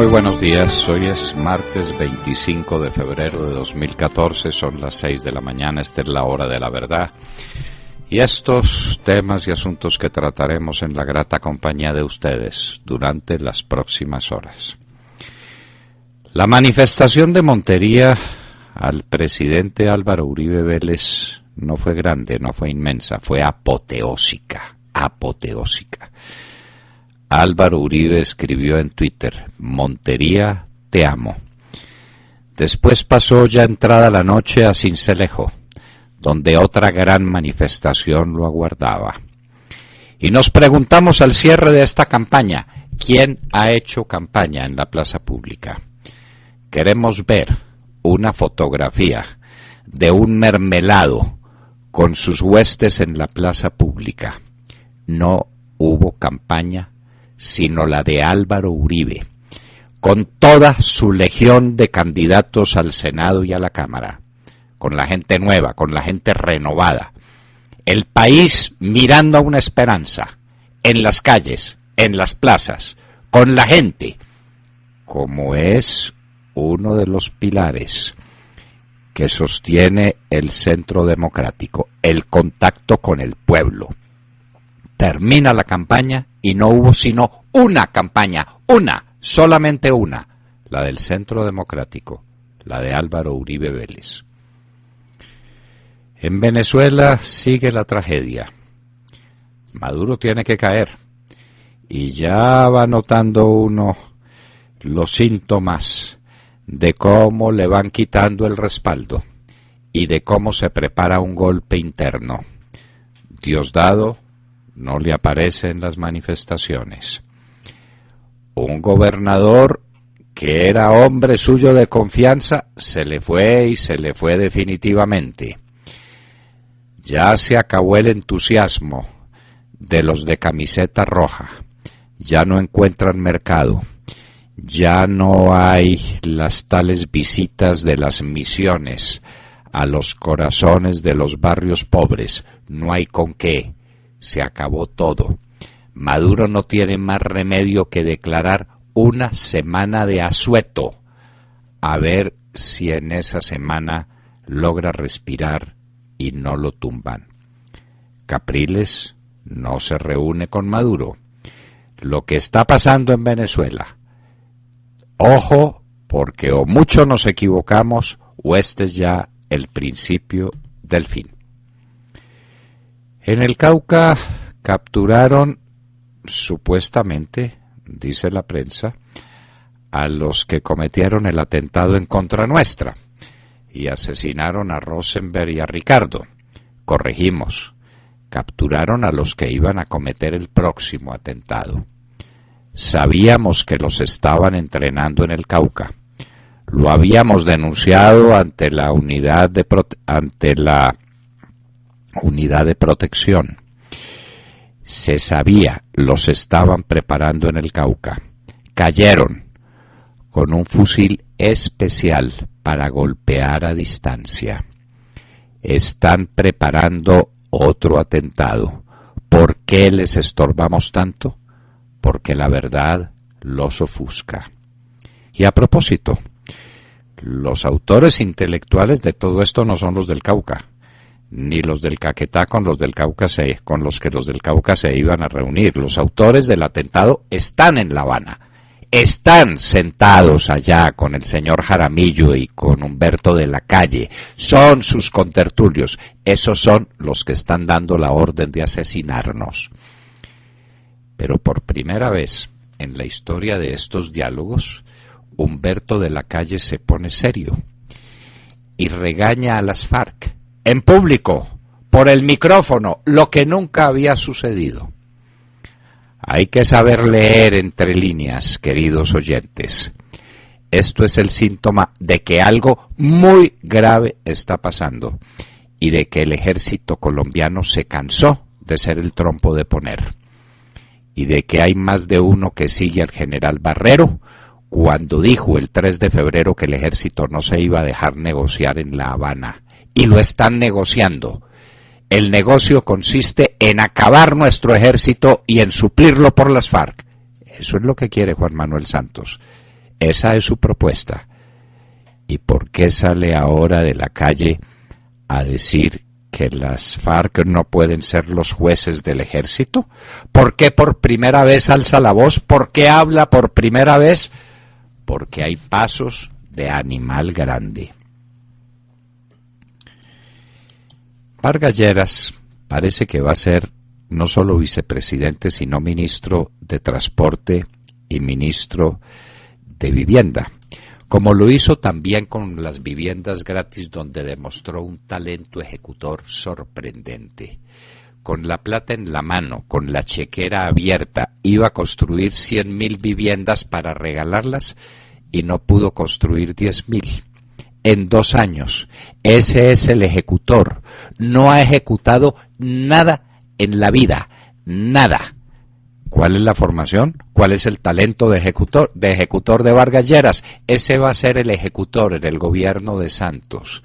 Muy buenos días, hoy es martes 25 de febrero de 2014, son las 6 de la mañana, esta es la hora de la verdad. Y estos temas y asuntos que trataremos en la grata compañía de ustedes durante las próximas horas. La manifestación de Montería al presidente Álvaro Uribe Vélez no fue grande, no fue inmensa, fue apoteósica. Álvaro Uribe escribió en Twitter: Montería, te amo. Después pasó ya entrada la noche a Sincelejo, donde otra gran manifestación lo aguardaba. Y nos preguntamos al cierre de esta campaña, ¿quién ha hecho campaña en la plaza pública? Queremos ver una fotografía de un mermelado con sus huestes en la plaza pública. No hubo campaña sino la de Álvaro Uribe, con toda su legión de candidatos al Senado y a la Cámara, con la gente nueva, con la gente renovada. El país mirando a una esperanza, en las calles, en las plazas, con la gente, como es uno de los pilares que sostiene el centro democrático, el contacto con el pueblo. Termina la campaña y no hubo sino una campaña, solamente una, la del Centro Democrático, la de Álvaro Uribe Vélez. En Venezuela sigue la tragedia. Maduro tiene que caer y ya va notando uno los síntomas de cómo le van quitando el respaldo y de cómo se prepara un golpe interno. Diosdado no le aparece en las manifestaciones. Un gobernador que era hombre suyo de confianza se le fue y se le fue definitivamente. Ya se acabó el entusiasmo de los de camiseta roja. Ya no encuentran mercado. Ya no hay las tales visitas de las misiones a los corazones de los barrios pobres. No hay con qué. Se acabó todo. Maduro no tiene más remedio que declarar una semana de asueto, a ver si en esa semana logra respirar y no lo tumban. Capriles no se reúne con Maduro. Lo que está pasando en Venezuela, ojo, porque o mucho nos equivocamos o este es ya el principio del fin. En el Cauca capturaron, supuestamente, dice la prensa, a los que cometieron el atentado en contra nuestra y asesinaron a Rosenberg y a Ricardo. Corregimos, capturaron a los que iban a cometer el próximo atentado. Sabíamos que los estaban entrenando en el Cauca. Lo habíamos denunciado ante la unidad de protección. Se sabía, los estaban preparando en el Cauca. Cayeron con un fusil especial para golpear a distancia. Están preparando otro atentado. ¿Por qué les estorbamos tanto? Porque la verdad los ofusca. Y a propósito, los autores intelectuales de todo esto no son los del Cauca, ni los del Caquetá con los del Cauca con los que los del Cauca se iban a reunir. Los autores del atentado están en La Habana, están sentados allá con el señor Jaramillo y con Humberto de la Calle, son sus contertulios, esos son los que están dando la orden de asesinarnos. Pero por primera vez en la historia de estos diálogos, Humberto de la Calle se pone serio y regaña a las FARC en público, por el micrófono, lo que nunca había sucedido. Hay que saber leer entre líneas, queridos oyentes. Esto es el síntoma de que algo muy grave está pasando y de que el ejército colombiano se cansó de ser el trompo de poner y de que hay más de uno que sigue al general Barrero cuando dijo el 3 de febrero que el ejército no se iba a dejar negociar en La Habana. Y lo están negociando. El negocio consiste en acabar nuestro ejército y en suplirlo por las FARC. Eso es lo que quiere Juan Manuel Santos. Esa es su propuesta. ¿Y por qué sale ahora de la calle a decir que las FARC no pueden ser los jueces del ejército? ¿Por qué por primera vez alza la voz? ¿Por qué habla por primera vez? Porque hay pasos de animal grande. Vargas Lleras parece que va a ser no solo vicepresidente, sino ministro de Transporte y ministro de Vivienda, como lo hizo también con las viviendas gratis, donde demostró un talento ejecutor sorprendente. Con la plata en la mano, con la chequera abierta, iba a construir 100.000 viviendas para regalarlas y no pudo construir 10.000. En 2 años. Ese es el ejecutor. No ha ejecutado nada en la vida. Nada. ¿Cuál es la formación? ¿Cuál es el talento de ejecutor de Vargas Lleras? Ese va a ser el ejecutor en el gobierno de Santos.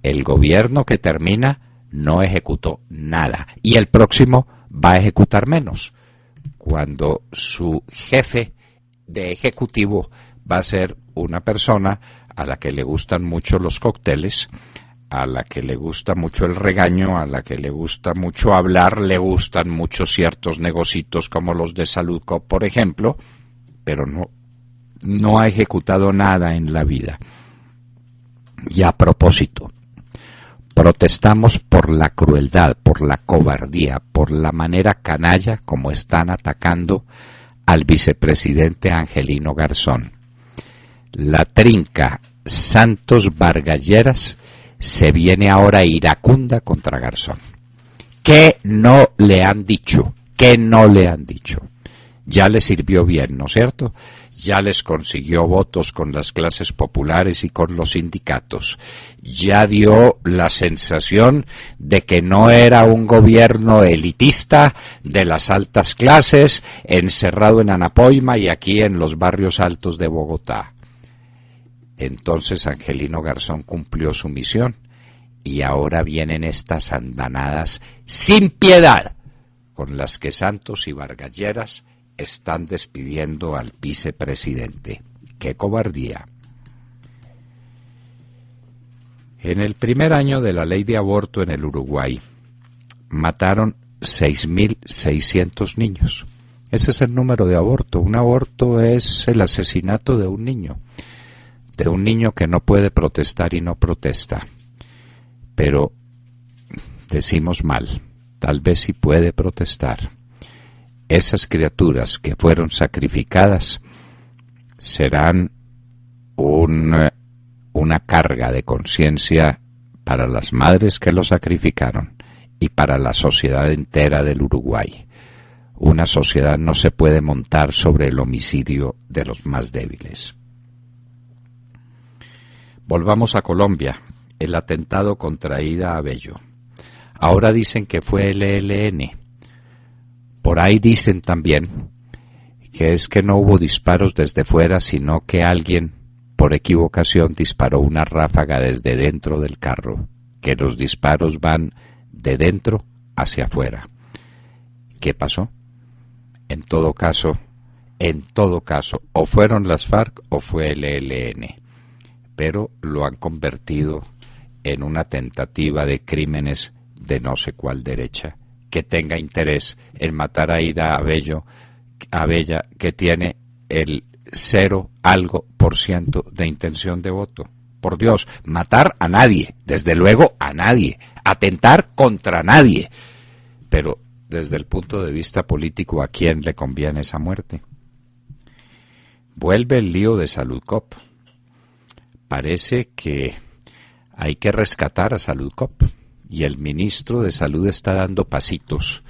El gobierno que termina no ejecutó nada. Y el próximo va a ejecutar menos. Cuando su jefe de ejecutivo va a ser una persona a la que le gustan mucho los cócteles, a la que le gusta mucho el regaño, a la que le gusta mucho hablar, le gustan mucho ciertos negocitos como los de Saludco, por ejemplo, pero no ha ejecutado nada en la vida. Y a propósito, protestamos por la crueldad, por la cobardía, por la manera canalla como están atacando al vicepresidente Angelino Garzón. La trinca Santos Vargas Lleras se viene ahora iracunda contra Garzón. ¿Qué no le han dicho? ¿Qué no le han dicho? Ya le sirvió bien, ¿no es cierto? Ya les consiguió votos con las clases populares y con los sindicatos. Ya dio la sensación de que no era un gobierno elitista de las altas clases, encerrado en Anapoima y aquí en los barrios altos de Bogotá. Entonces Angelino Garzón cumplió su misión y ahora vienen estas andanadas sin piedad con las que Santos y Vargas Lleras están despidiendo al vicepresidente. ¡Qué cobardía! En el primer año de la ley de aborto en el Uruguay, mataron 6.600 niños. Ese es el número de aborto. Un aborto es el asesinato de un niño que no puede protestar y no protesta. Pero decimos mal, tal vez sí puede protestar. Esas criaturas que fueron sacrificadas serán una carga de conciencia para las madres que lo sacrificaron y para la sociedad entera del Uruguay. Una sociedad no se puede montar sobre el homicidio de los más débiles. Volvamos a Colombia, el atentado contra Ida Abello. Ahora dicen que fue el ELN. Por ahí dicen también que es que no hubo disparos desde fuera, sino que alguien, por equivocación, disparó una ráfaga desde dentro del carro, que los disparos van de dentro hacia afuera. ¿Qué pasó? En todo caso, o fueron las FARC o fue el ELN. Pero lo han convertido en una tentativa de crímenes de no sé cuál derecha que tenga interés en matar a Ida Abella, que tiene el 0% de intención de voto. Por Dios, matar a nadie, desde luego a nadie, atentar contra nadie. Pero desde el punto de vista político, ¿a quién le conviene esa muerte? Vuelve el lío de Saludcop. Parece que hay que rescatar a Saludcop y el ministro de Salud está dando pasitos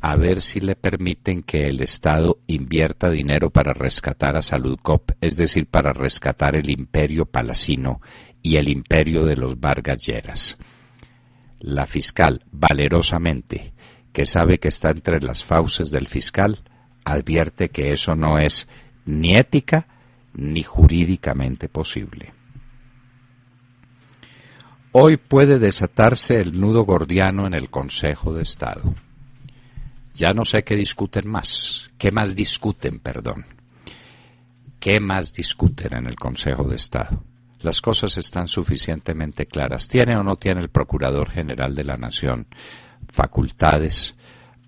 a ver si le permiten que el Estado invierta dinero para rescatar a Saludcop, es decir, para rescatar el imperio palacino y el imperio de los Vargas Lleras. La fiscal, valerosamente, que sabe que está entre las fauces del fiscal, advierte que eso no es ni ética ni jurídicamente posible. Hoy puede desatarse el nudo gordiano en el Consejo de Estado. Ya no sé qué más discuten. ¿qué más discuten en el Consejo de Estado? Las cosas están suficientemente claras. ¿Tiene o no tiene el Procurador General de la Nación facultades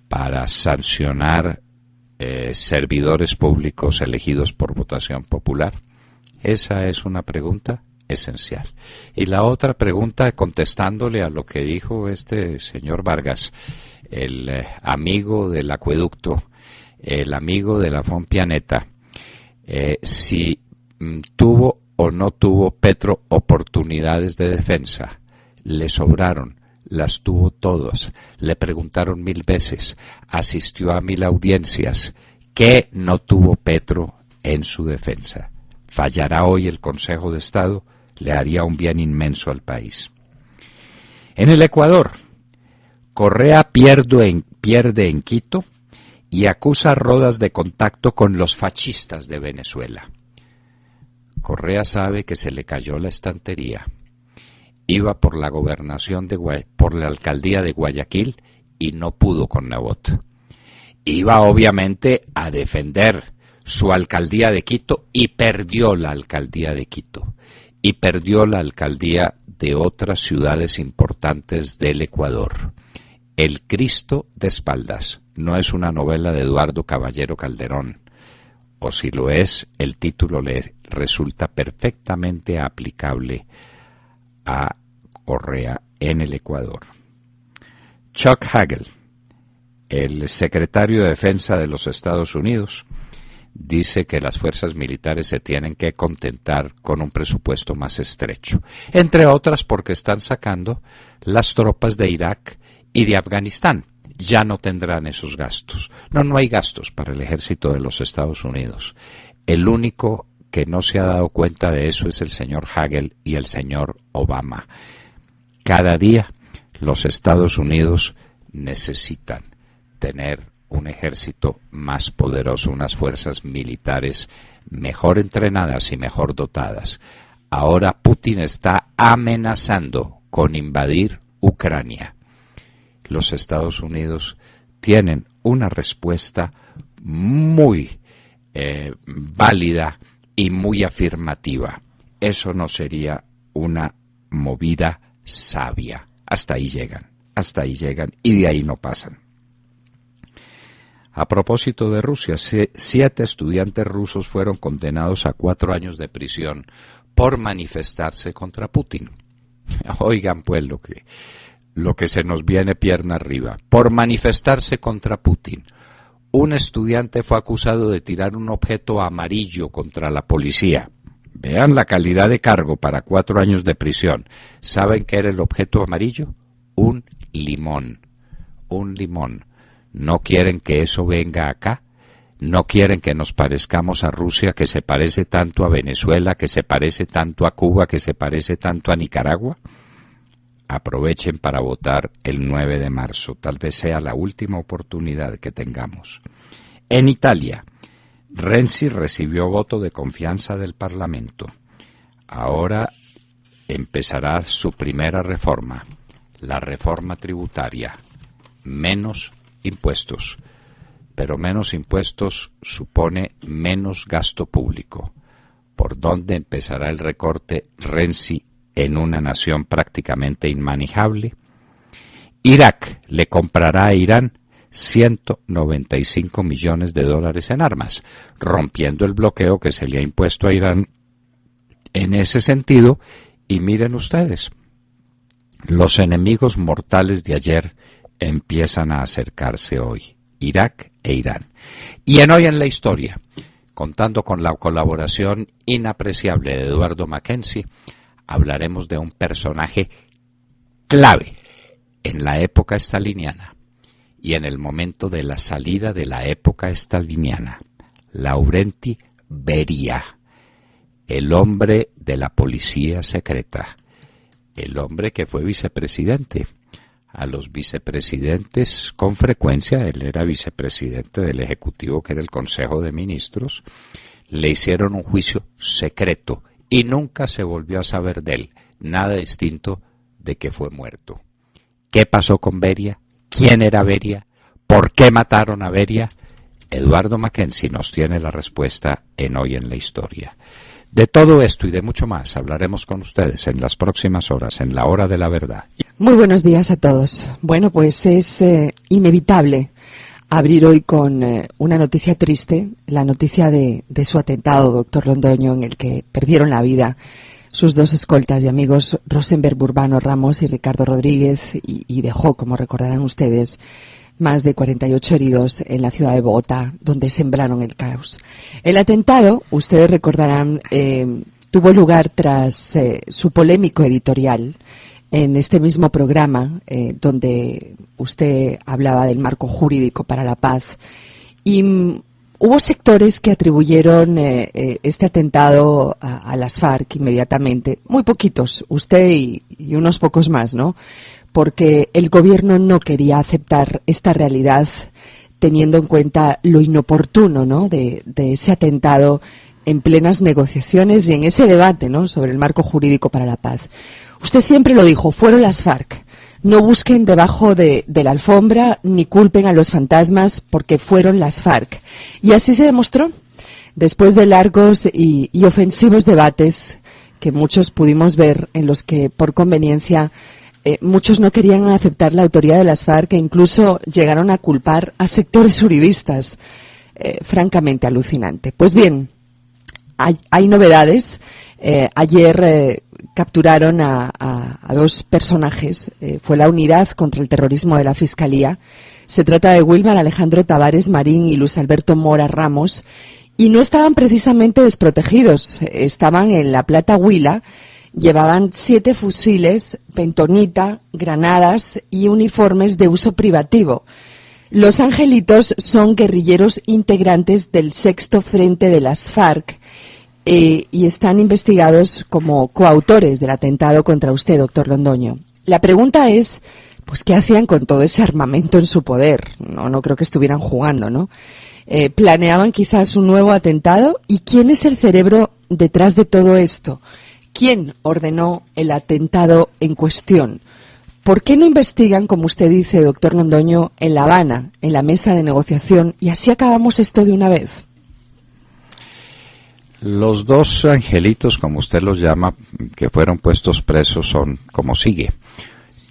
para sancionar servidores públicos elegidos por votación popular? Esa es una pregunta esencial. Y la otra pregunta, contestándole a lo que dijo este señor Vargas, el amigo del acueducto, el amigo de la Fompianeta, si tuvo o no tuvo Petro oportunidades de defensa. Le sobraron, las tuvo todas. Le preguntaron 1000 veces, asistió a 1000 audiencias. ¿Qué no tuvo Petro en su defensa? ¿Fallará hoy el Consejo de Estado? Le haría un bien inmenso al país. En el Ecuador, Correa pierde en Quito y acusa a Rodas de contacto con los fascistas de Venezuela. Correa sabe que se le cayó la estantería. Iba por la gobernación por la alcaldía de Guayaquil y no pudo con Nebot. Iba obviamente a defender su alcaldía de Quito y perdió la alcaldía de Quito. Y perdió la alcaldía de otras ciudades importantes del Ecuador. El Cristo de espaldas no es una novela de Eduardo Caballero Calderón, o si lo es, el título le resulta perfectamente aplicable a Correa en el Ecuador. Chuck Hagel, el secretario de Defensa de los Estados Unidos, dice que las fuerzas militares se tienen que contentar con un presupuesto más estrecho, entre otras porque están sacando las tropas de Irak y de Afganistán. Ya no tendrán esos gastos. No hay gastos para el ejército de los Estados Unidos. El único que no se ha dado cuenta de eso es el señor Hagel y el señor Obama. Cada día los Estados Unidos necesitan tener un ejército más poderoso, unas fuerzas militares mejor entrenadas y mejor dotadas. Ahora Putin está amenazando con invadir Ucrania. Los Estados Unidos tienen una respuesta muy válida y muy afirmativa. Eso no sería una movida sabia. Hasta ahí llegan y de ahí no pasan. A propósito de Rusia, 7 estudiantes rusos fueron condenados a 4 años de prisión por manifestarse contra Putin. Oigan pues lo que se nos viene pierna arriba. Por manifestarse contra Putin, un estudiante fue acusado de tirar un objeto amarillo contra la policía. Vean la calidad de cargo para 4 años de prisión. ¿Saben qué era el objeto amarillo? Un limón. Un limón. ¿No quieren que eso venga acá? ¿No quieren que nos parezcamos a Rusia, que se parece tanto a Venezuela, que se parece tanto a Cuba, que se parece tanto a Nicaragua? Aprovechen para votar el 9 de marzo. Tal vez sea la última oportunidad que tengamos. En Italia, Renzi recibió voto de confianza del Parlamento. Ahora empezará su primera reforma, la reforma tributaria. Menos impuestos, pero menos impuestos supone menos gasto público. ¿Por dónde empezará el recorte Renzi en una nación prácticamente inmanejable? Irak le comprará a Irán $195 millones en armas, rompiendo el bloqueo que se le ha impuesto a Irán en ese sentido. Y miren ustedes, los enemigos mortales de ayer empiezan a acercarse hoy, Irak e Irán. Y en Hoy en la Historia, contando con la colaboración inapreciable de Eduardo Mackenzie, hablaremos de un personaje clave en la época staliniana y en el momento de la salida de la época staliniana, Lavrenti Beria, el hombre de la policía secreta, el hombre que fue vicepresidente. A los vicepresidentes, con frecuencia, él era vicepresidente del Ejecutivo, que era el Consejo de Ministros, le hicieron un juicio secreto y nunca se volvió a saber de él, nada distinto de que fue muerto. ¿Qué pasó con Beria? ¿Quién era Beria? ¿Por qué mataron a Beria? Eduardo Mackenzie nos tiene la respuesta en Hoy en la Historia. De todo esto y de mucho más hablaremos con ustedes en las próximas horas, en la Hora de la Verdad. Muy buenos días a todos. Bueno, pues es inevitable abrir hoy con una noticia triste, la noticia de su atentado, doctor Londoño, en el que perdieron la vida sus dos escoltas y amigos, Rosenberg Urbano Ramos y Ricardo Rodríguez, y dejó, como recordarán ustedes, más de 48 heridos en la ciudad de Bogotá, donde sembraron el caos. El atentado, ustedes recordarán, tuvo lugar tras su polémico editorial en este mismo programa, donde usted hablaba del marco jurídico para la paz. Y hubo sectores que atribuyeron este atentado a las FARC inmediatamente, muy poquitos, usted y unos pocos más, ¿no? Porque el gobierno no quería aceptar esta realidad, teniendo en cuenta lo inoportuno, ¿no?, de ese atentado en plenas negociaciones y en ese debate, ¿no?, sobre el marco jurídico para la paz. Usted siempre lo dijo, fueron las FARC. No busquen debajo de la alfombra ni culpen a los fantasmas, porque fueron las FARC. Y así se demostró. Después de largos y ofensivos debates que muchos pudimos ver, en los que por conveniencia muchos no querían aceptar la autoría de las FARC, e incluso llegaron a culpar a sectores uribistas. Francamente alucinante. Pues bien, hay novedades. Ayer capturaron a dos personajes. Fue la Unidad contra el Terrorismo de la Fiscalía. Se trata de Wilmar Alejandro Tavares Marín y Luis Alberto Mora Ramos. Y no estaban precisamente desprotegidos. Estaban en La Plata, Huila. Llevaban 7 fusiles, pentonita, granadas y uniformes de uso privativo. Los angelitos son guerrilleros integrantes del Sexto Frente de las FARC y están investigados como coautores del atentado contra usted, doctor Londoño. La pregunta es, pues, ¿qué hacían con todo ese armamento en su poder? No creo que estuvieran jugando, ¿no? ¿Planeaban quizás un nuevo atentado? ¿Y quién es el cerebro detrás de todo esto? ¿Quién ordenó el atentado en cuestión? ¿Por qué no investigan, como usted dice, doctor Londoño, en La Habana, en la mesa de negociación, y así acabamos esto de una vez? Los dos angelitos, como usted los llama, que fueron puestos presos son como sigue.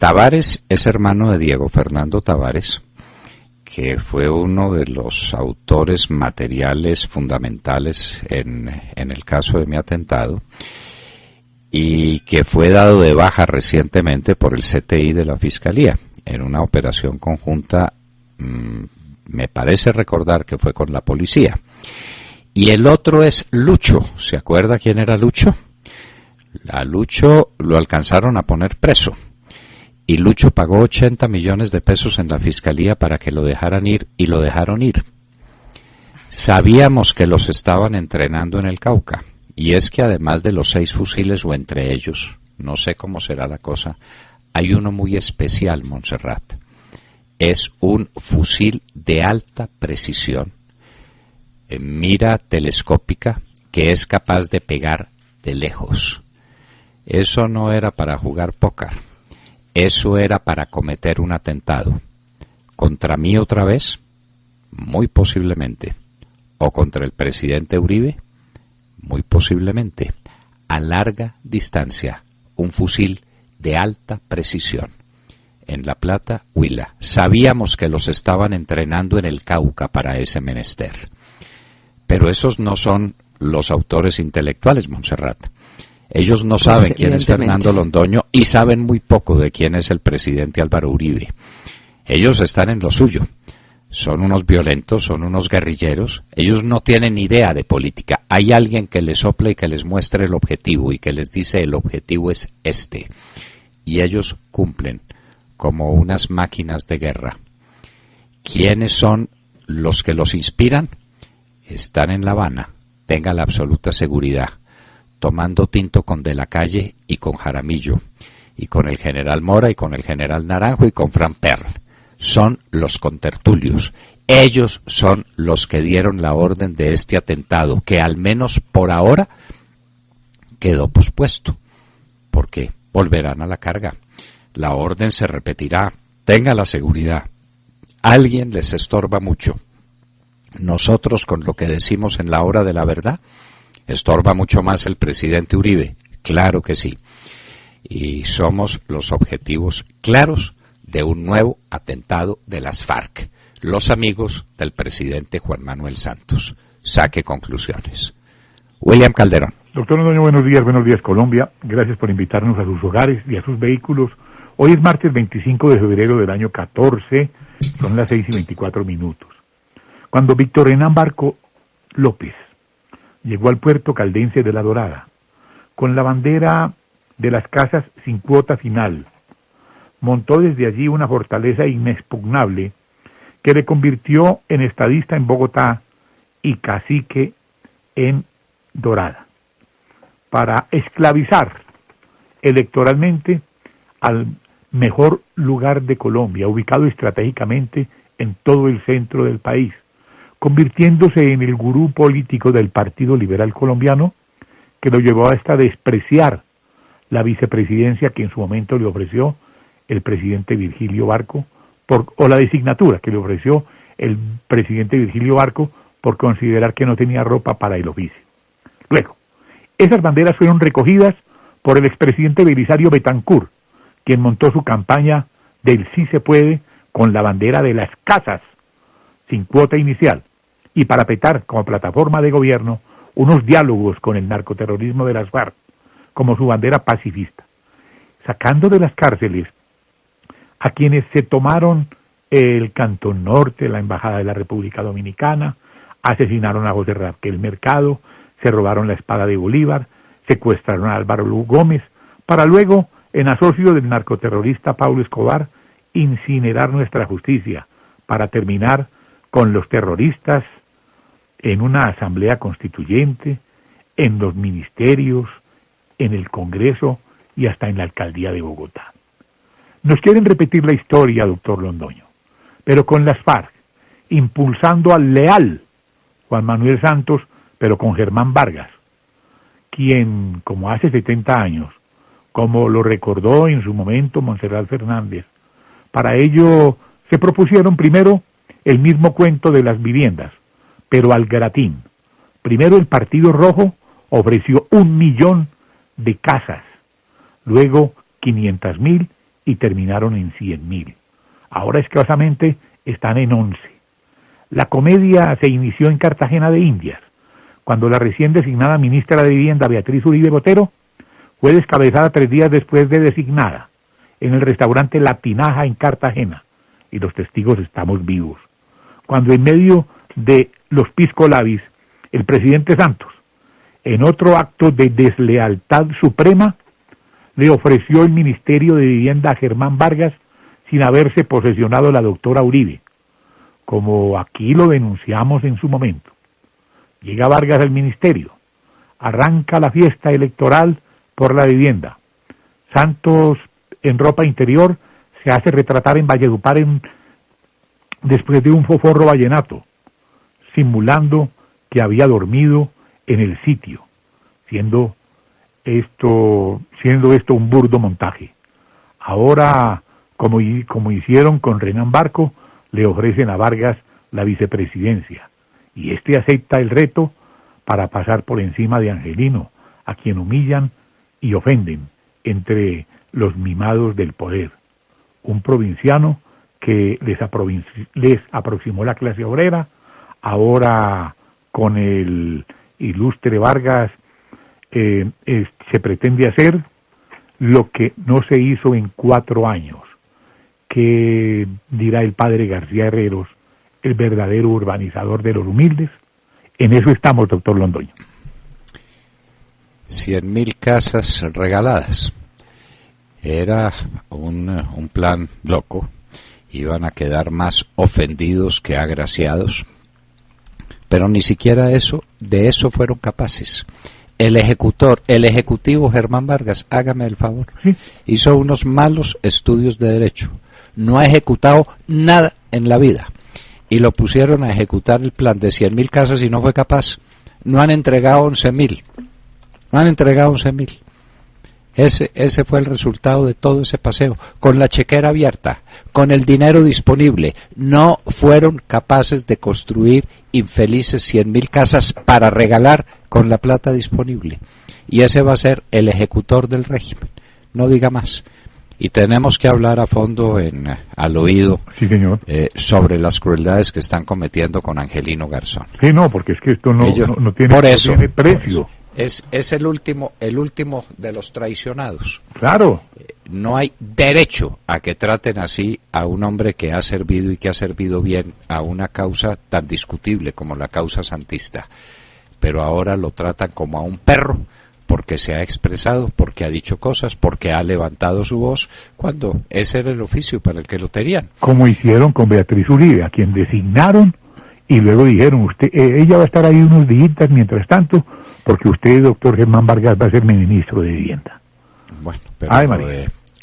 Tavares es hermano de Diego Fernando Tavares, que fue uno de los autores materiales fundamentales en el caso de mi atentado, y que fue dado de baja recientemente por el CTI de la Fiscalía en una operación conjunta, me parece recordar que fue con la policía. Y el otro es Lucho. ¿Se acuerda quién era Lucho? A Lucho lo alcanzaron a poner preso y Lucho pagó 80 millones de pesos en la Fiscalía para que lo dejaran ir, y lo dejaron ir. Sabíamos que los estaban entrenando en el Cauca. Y es que además de los 6 fusiles, o entre ellos, no sé cómo será la cosa, hay uno muy especial, Montserrat. Es un fusil de alta precisión, mira telescópica, que es capaz de pegar de lejos. Eso no era para jugar póker, eso era para cometer un atentado. ¿Contra mí otra vez? Muy posiblemente. ¿O contra el presidente Uribe? Muy posiblemente. A larga distancia, un fusil de alta precisión. En La Plata, Huila. Sabíamos que los estaban entrenando en el Cauca para ese menester. Pero esos no son los autores intelectuales, Montserrat. Ellos no saben quién es Fernando Londoño y saben muy poco de quién es el presidente Álvaro Uribe. Ellos están en lo suyo. Son unos violentos, son unos guerrilleros. Ellos no tienen idea de política. Hay alguien que les sopla y que les muestre el objetivo y que les dice el objetivo es este. Y ellos cumplen como unas máquinas de guerra. ¿Quiénes son los que los inspiran? Están en La Habana, tenga la absoluta seguridad, tomando tinto con De la Calle y con Jaramillo, y con el general Mora y con el general Naranjo y con Fran Perl. Son los contertulios. Ellos son los que dieron la orden de este atentado, que al menos por ahora quedó pospuesto, porque volverán a la carga. La orden se repetirá, tenga la seguridad. Alguien les estorba mucho. Nosotros, con lo que decimos en la hora de la verdad, estorba mucho más el presidente Uribe, claro que sí. Y somos los objetivos claros de un nuevo atentado de las FARC, los amigos del presidente Juan Manuel Santos. Saque conclusiones. William Calderón. Doctor Londoño, buenos días Colombia. Gracias por invitarnos a sus hogares y a sus vehículos. Hoy es martes 25 de febrero del año 14, son las 6:24. Cuando Víctor Hernán Barco López llegó al puerto caldense de La Dorada, con la bandera de las casas sin cuota final, montó desde allí una fortaleza inexpugnable que le convirtió en estadista en Bogotá y cacique en Dorada, para esclavizar electoralmente al mejor lugar de Colombia, ubicado estratégicamente en todo el centro del país, convirtiéndose en el gurú político del Partido Liberal Colombiano, que lo llevó hasta despreciar la vicepresidencia que en su momento le ofreció el presidente Virgilio Barco, o la designatura que le ofreció el presidente Virgilio Barco por considerar que no tenía ropa para el oficio. Luego, esas banderas fueron recogidas por el expresidente Belisario Betancur, quien montó su campaña del sí se puede con la bandera de las casas sin cuota inicial, y para petar como plataforma de gobierno unos diálogos con el narcoterrorismo de las FARC, como su bandera pacifista, sacando de las cárceles a quienes se tomaron el Cantón Norte, la Embajada de la República Dominicana, asesinaron a José Raquel Mercado, se robaron la espada de Bolívar, secuestraron a Álvaro Lugo Gómez, para luego, en asocio del narcoterrorista Pablo Escobar, incinerar nuestra justicia, para terminar con los terroristas en una asamblea constituyente, en los ministerios, en el Congreso y hasta en la alcaldía de Bogotá. Nos quieren repetir la historia, doctor Londoño, pero con las FARC, impulsando al leal Juan Manuel Santos, pero con Germán Vargas, quien, como hace 70 años, como lo recordó en su momento Montserrat Fernández, para ello se propusieron primero el mismo cuento de las viviendas, pero al gratín. Primero el Partido Rojo ofreció 1 millón de casas, luego 500.000 y terminaron en 100.000. Ahora escasamente están en 11. La comedia se inició en Cartagena de Indias, cuando la recién designada ministra de Vivienda, Beatriz Uribe Botero, fue descabezada 3 días después de designada en el restaurante La Tinaja en Cartagena, y los testigos estamos vivos. Cuando en medio de los pisco labis, el presidente Santos, en otro acto de deslealtad suprema, le ofreció el Ministerio de Vivienda a Germán Vargas sin haberse posesionado la doctora Uribe, como aquí lo denunciamos en su momento. Llega Vargas al ministerio, arranca la fiesta electoral por la vivienda. Santos, en ropa interior, se hace retratar en Valledupar después de un foforro vallenato, simulando que había dormido en el sitio, siendo esto un burdo montaje. Ahora, como hicieron con Hernán Barco, le ofrecen a Vargas la vicepresidencia, y este acepta el reto para pasar por encima de Angelino, a quien humillan y ofenden entre los mimados del poder. Un provinciano que les aproximó la clase obrera, ahora con el ilustre Vargas se pretende hacer lo que no se hizo en 4 años. ¿Qué dirá el padre García Herreros, el verdadero urbanizador de los humildes? En eso estamos, doctor Londoño. 100.000 casas regaladas. Era un plan loco. Iban a quedar más ofendidos que agraciados. Pero ni siquiera de eso fueron capaces. El ejecutivo Germán Vargas, hágame el favor, ¿sí? Hizo unos malos estudios de derecho. No ha ejecutado nada en la vida. Y lo pusieron a ejecutar el plan de 100.000 casas y no fue capaz. No han entregado 11.000. Ese fue el resultado de todo ese paseo, con la chequera abierta, con el dinero disponible. No fueron capaces de construir infelices 100.000 casas para regalar con la plata disponible. Y ese va a ser el ejecutor del régimen, no diga más. Y tenemos que hablar a fondo al oído, sí, señor, sobre las crueldades que están cometiendo con Angelino Garzón. Sí, no, porque es que esto no tiene, por eso, no tiene precio. Es el último de los traicionados. Claro. No hay derecho a que traten así a un hombre que ha servido y que ha servido bien a una causa tan discutible como la causa santista. Pero ahora lo tratan como a un perro, porque se ha expresado, porque ha dicho cosas, porque ha levantado su voz, cuando ese era el oficio para el que lo tenían. Como hicieron con Beatriz Uribe, a quien designaron y luego dijeron, ella va a estar ahí unos días mientras tanto, porque usted, doctor Germán Vargas, va a ser ministro de Vivienda. Bueno, pero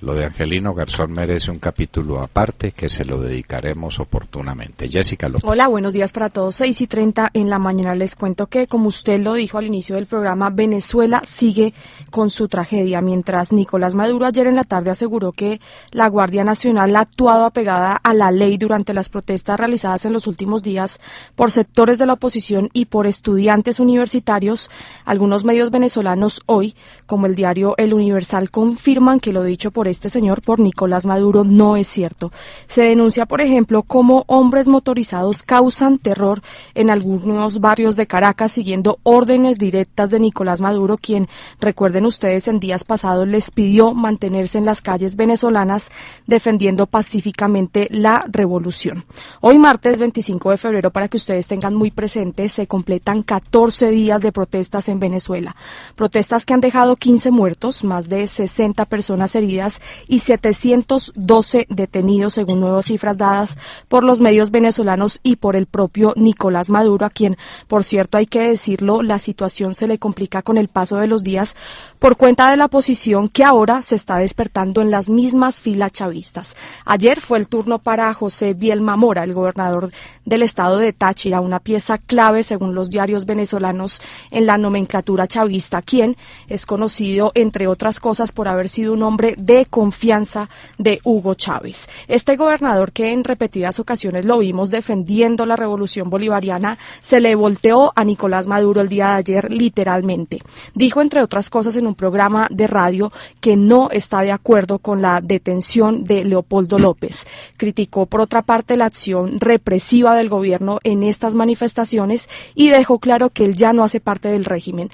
lo de Angelino Garzón merece un capítulo aparte que se lo dedicaremos oportunamente. Jessica López. Hola, buenos días para todos. 6:30 en la mañana. Les cuento que, como usted lo dijo al inicio del programa, Venezuela sigue con su tragedia, mientras Nicolás Maduro ayer en la tarde aseguró que la Guardia Nacional ha actuado apegada a la ley durante las protestas realizadas en los últimos días por sectores de la oposición y por estudiantes universitarios. Algunos medios venezolanos hoy, como el diario El Universal, confirman que lo dicho por este señor, por Nicolás Maduro, no es cierto. Se denuncia, por ejemplo, cómo hombres motorizados causan terror en algunos barrios de Caracas siguiendo órdenes directas de Nicolás Maduro, quien, recuerden ustedes, en días pasados les pidió mantenerse en las calles venezolanas defendiendo pacíficamente la revolución. Hoy martes 25 de febrero, para que ustedes tengan muy presente, se completan 14 días de protestas en Venezuela. Protestas que han dejado 15 muertos, más de 60 personas heridas y 712 detenidos, según nuevas cifras dadas por los medios venezolanos y por el propio Nicolás Maduro, a quien, por cierto, hay que decirlo, la situación se le complica con el paso de los días por cuenta de la oposición que ahora se está despertando en las mismas filas chavistas. Ayer fue el turno para José Bielma Mora, el gobernador del estado de Táchira, una pieza clave, según los diarios venezolanos, en la nomenclatura chavista, quien es conocido, entre otras cosas, por haber sido un hombre de confianza de Hugo Chávez. Este gobernador, que en repetidas ocasiones lo vimos defendiendo la revolución bolivariana, se le volteó a Nicolás Maduro el día de ayer, literalmente. Dijo, entre otras cosas, en un programa de radio que no está de acuerdo con la detención de Leopoldo López. Criticó, por otra parte, la acción represiva del gobierno en estas manifestaciones y dejó claro que él ya no hace parte del régimen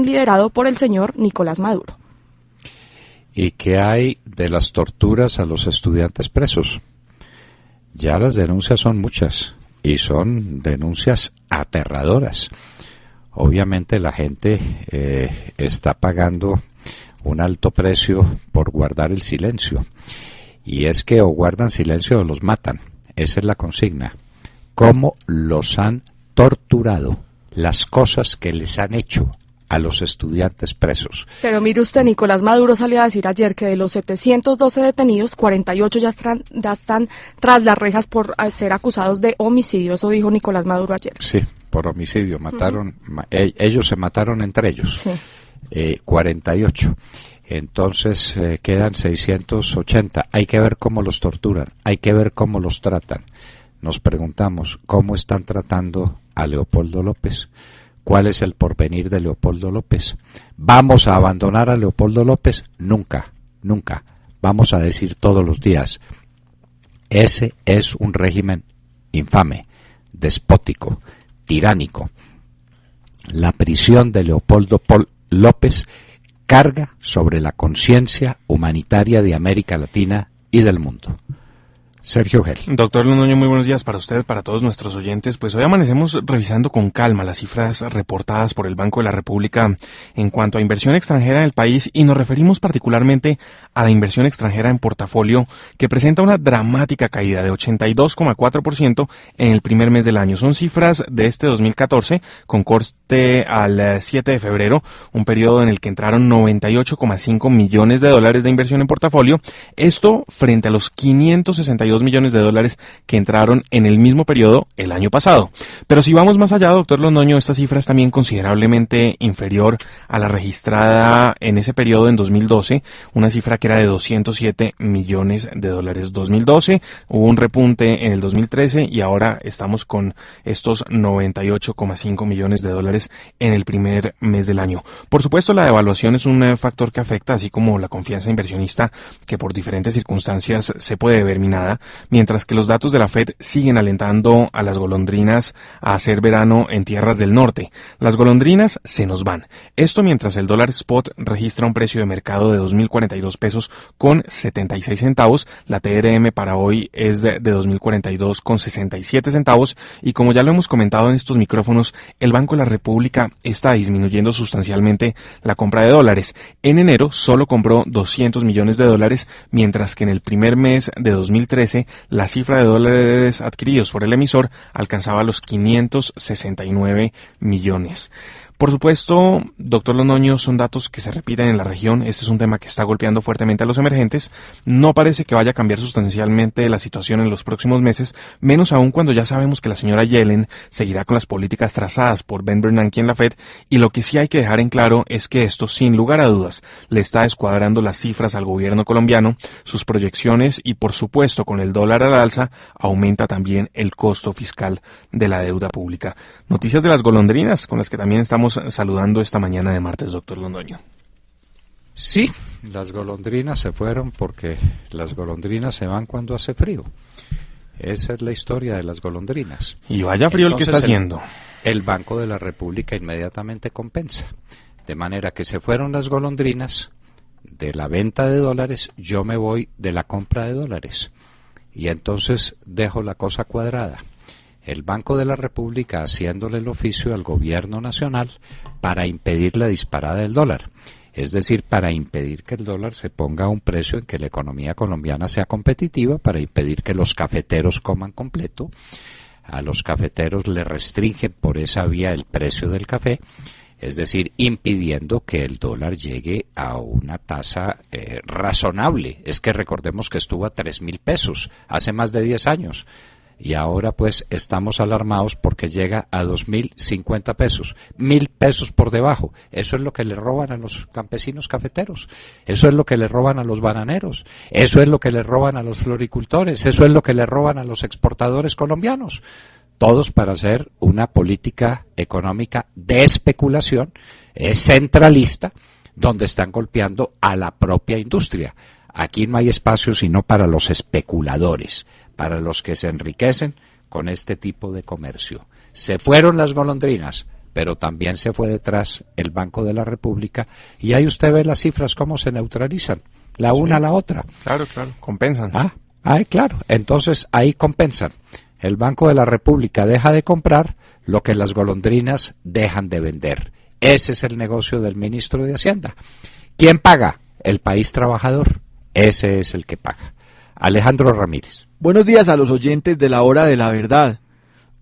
liderado por el señor Nicolás Maduro. ¿Y qué hay de las torturas a los estudiantes presos? Ya las denuncias son muchas y son denuncias aterradoras. Obviamente la gente está pagando un alto precio por guardar el silencio. Y es que o guardan silencio o los matan. Esa es la consigna. ¿Cómo los han torturado? Las cosas que les han hecho a los estudiantes presos. Pero mire usted, Nicolás Maduro salió a decir ayer que de los 712 detenidos, 48 ya están tras las rejas por ser acusados de homicidio. Eso dijo Nicolás Maduro ayer. Sí, por homicidio. Mataron, ellos se mataron entre ellos. Sí. 48. Entonces quedan 680. Hay que ver cómo los torturan, hay que ver cómo los tratan. Nos preguntamos, ¿cómo están tratando a Leopoldo López? ¿Cuál es el porvenir de Leopoldo López? ¿Vamos a abandonar a Leopoldo López? Nunca, nunca. Vamos a decir todos los días, ese es un régimen infame, despótico, tiránico. La prisión de Leopoldo López carga sobre la conciencia humanitaria de América Latina y del mundo. Sergio Gel. Doctor Londoño, muy buenos días para usted, para todos nuestros oyentes. Pues hoy amanecemos revisando con calma las cifras reportadas por el Banco de la República en cuanto a inversión extranjera en el país, y nos referimos particularmente a la inversión extranjera en portafolio, que presenta una dramática caída de 82,4% en el primer mes del año. Son cifras de este 2014 con 7 al 7 de febrero, un periodo en el que entraron 98,5 millones de dólares de inversión en portafolio, esto frente a los 562 millones de dólares que entraron en el mismo periodo el año pasado. Pero si vamos más allá, doctor Londoño, esta cifra es también considerablemente inferior a la registrada en ese periodo en 2012, una cifra que era de 207 millones de dólares. 2012, hubo un repunte en el 2013 y ahora estamos con estos 98,5 millones de dólares en el primer mes del año. Por supuesto, la devaluación es un factor que afecta, así como la confianza inversionista, que por diferentes circunstancias se puede ver minada, mientras que los datos de la Fed siguen alentando a las golondrinas a hacer verano en tierras del norte. Las golondrinas se nos van. Esto mientras el dólar spot registra un precio de mercado de 2.042 pesos con 76 centavos. La TRM para hoy es de 2.042 con 67 centavos y como ya lo hemos comentado en estos micrófonos, el Banco de la República está disminuyendo sustancialmente la compra de dólares. En enero solo compró 200 millones de dólares, mientras que en el primer mes de 2013 la cifra de dólares adquiridos por el emisor alcanzaba los 569 millones. Por supuesto, doctor Londoño, son datos que se repiten en la región. Este es un tema que está golpeando fuertemente a los emergentes. No parece que vaya a cambiar sustancialmente la situación en los próximos meses, menos aún cuando ya sabemos que la señora Yellen seguirá con las políticas trazadas por Ben Bernanke en la Fed, y lo que sí hay que dejar en claro es que esto, sin lugar a dudas, le está descuadrando las cifras al gobierno colombiano, sus proyecciones y, por supuesto, con el dólar al alza, aumenta también el costo fiscal de la deuda pública. Noticias de las golondrinas, con las que también estamos saludando esta mañana de martes, doctor Londoño. Sí, las golondrinas se fueron porque las golondrinas se van cuando hace frío. Esa es la historia de las golondrinas. Y vaya frío entonces, el que está haciendo. El Banco de la República inmediatamente compensa. De manera que se fueron las golondrinas de la venta de dólares, yo me voy de la compra de dólares. Y entonces dejo la cosa cuadrada. El Banco de la República haciéndole el oficio al gobierno nacional para impedir la disparada del dólar, es decir, para impedir que el dólar se ponga a un precio en que la economía colombiana sea competitiva, para impedir que los cafeteros coman completo. A los cafeteros le restringen por esa vía el precio del café, es decir, impidiendo que el dólar llegue a una tasa razonable. Es que recordemos que estuvo a 3.000 pesos hace más de 10 años. Y ahora pues estamos alarmados porque llega a 2.050 pesos, 1.000 pesos por debajo. Eso es lo que le roban a los campesinos cafeteros, eso es lo que le roban a los bananeros, eso es lo que le roban a los floricultores, eso es lo que le roban a los exportadores colombianos. Todos para hacer una política económica de especulación, centralista, donde están golpeando a la propia industria. Aquí no hay espacio sino para los especuladores, para los que se enriquecen con este tipo de comercio. Se fueron las golondrinas, pero también se fue detrás el Banco de la República, y ahí usted ve las cifras cómo se neutralizan, la una a la otra. Claro, compensan. Claro, entonces ahí compensan. El Banco de la República deja de comprar lo que las golondrinas dejan de vender. Ese es el negocio del ministro de Hacienda. ¿Quién paga? El país trabajador. Ese es el que paga. Alejandro Ramírez. Buenos días a los oyentes de la Hora de la Verdad.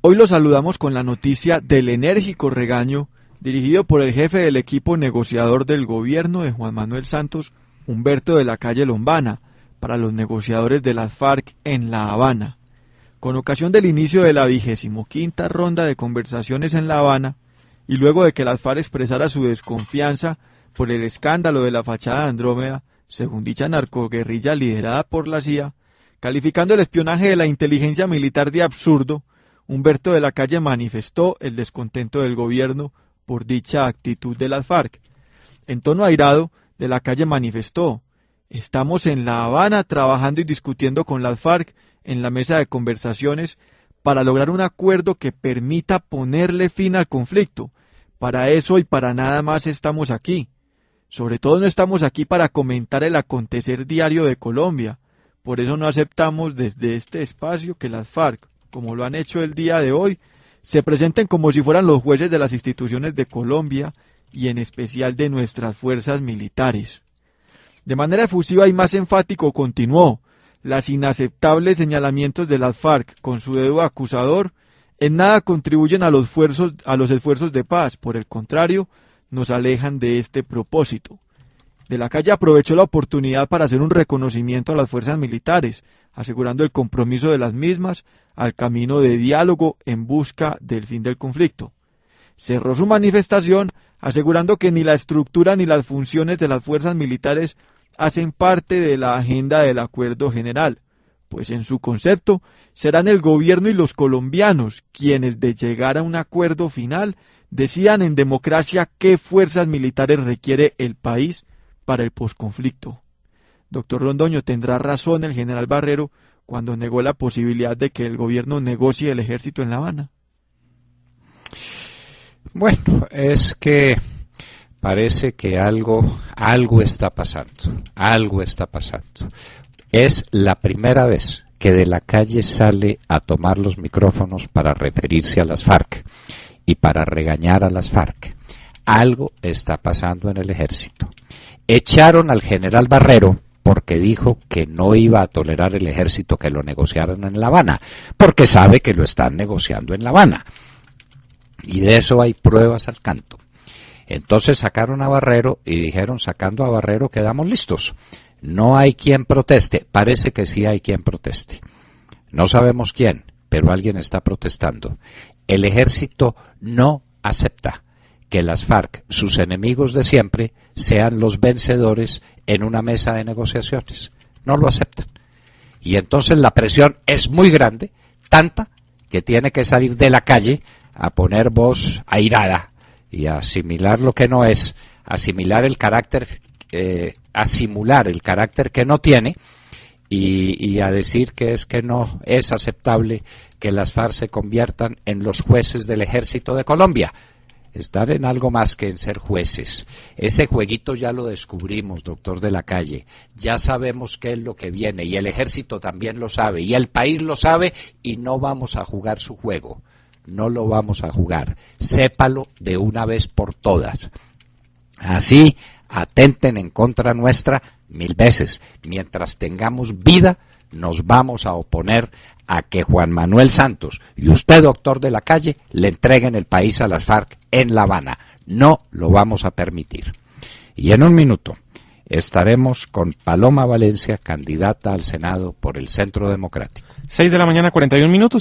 Hoy los saludamos con la noticia del enérgico regaño dirigido por el jefe del equipo negociador del gobierno de Juan Manuel Santos, Humberto de la Calle Lombana, para los negociadores de las FARC en La Habana. Con ocasión del inicio de la 25ª ronda de conversaciones en La Habana, y luego de que las FARC expresara su desconfianza por el escándalo de la fachada de Andrómeda, según dicha narcoguerrilla liderada por la CIA, calificando el espionaje de la inteligencia militar de absurdo, Humberto de la Calle manifestó el descontento del gobierno por dicha actitud de las FARC. En tono airado, de la Calle manifestó: estamos en La Habana trabajando y discutiendo con las FARC en la mesa de conversaciones para lograr un acuerdo que permita ponerle fin al conflicto. Para eso y para nada más estamos aquí. Sobre todo no estamos aquí para comentar el acontecer diario de Colombia. Por eso no aceptamos desde este espacio que las FARC, como lo han hecho el día de hoy, se presenten como si fueran los jueces de las instituciones de Colombia y en especial de nuestras fuerzas militares. De manera efusiva y más enfático continuó: las inaceptables señalamientos de las FARC con su dedo acusador en nada contribuyen a los esfuerzos de paz, por el contrario, nos alejan de este propósito. De la Calle aprovechó la oportunidad para hacer un reconocimiento a las fuerzas militares, asegurando el compromiso de las mismas al camino de diálogo en busca del fin del conflicto. Cerró su manifestación asegurando que ni la estructura ni las funciones de las fuerzas militares hacen parte de la agenda del acuerdo general, pues en su concepto serán el gobierno y los colombianos quienes, de llegar a un acuerdo final, decidan en democracia qué fuerzas militares requiere el país para el posconflicto. Doctor Londoño, ¿tendrá razón el general Barrero cuando negó la posibilidad de que el gobierno negocie el ejército en La Habana? Bueno, es que parece que algo está pasando, algo está pasando. Es la primera vez que De la Calle sale a tomar los micrófonos para referirse a las FARC y para regañar a las FARC. Algo está pasando en el ejército. Echaron al general Barrero porque dijo que no iba a tolerar el ejército que lo negociaran en La Habana, porque sabe que lo están negociando en La Habana. Y de eso hay pruebas al canto. Entonces sacaron a Barrero y dijeron, sacando a Barrero quedamos listos. No hay quien proteste. Parece que sí hay quien proteste. No sabemos quién, pero alguien está protestando. El ejército no acepta que las FARC, sus enemigos de siempre, sean los vencedores en una mesa de negociaciones. No lo aceptan. Y entonces la presión es muy grande, tanta que tiene que salir De la Calle a poner voz airada y a asimilar lo que no es, asimilar el carácter, a simular el carácter que no tiene y a decir que no es aceptable que las FARC se conviertan en los jueces del ejército de Colombia. Están en algo más que en ser jueces. Ese jueguito ya lo descubrimos, doctor De la Calle. Ya sabemos qué es lo que viene y el ejército también lo sabe y el país lo sabe y no vamos a jugar su juego. No lo vamos a jugar. Sépalo de una vez por todas. Así atenten en contra nuestra 1000 veces. Mientras tengamos vida, nos vamos a oponer a que Juan Manuel Santos y usted, doctor De la Calle, le entreguen el país a las FARC en La Habana. No lo vamos a permitir. Y en un minuto estaremos con Paloma Valencia, candidata al Senado por el Centro Democrático. 6:41 a.m.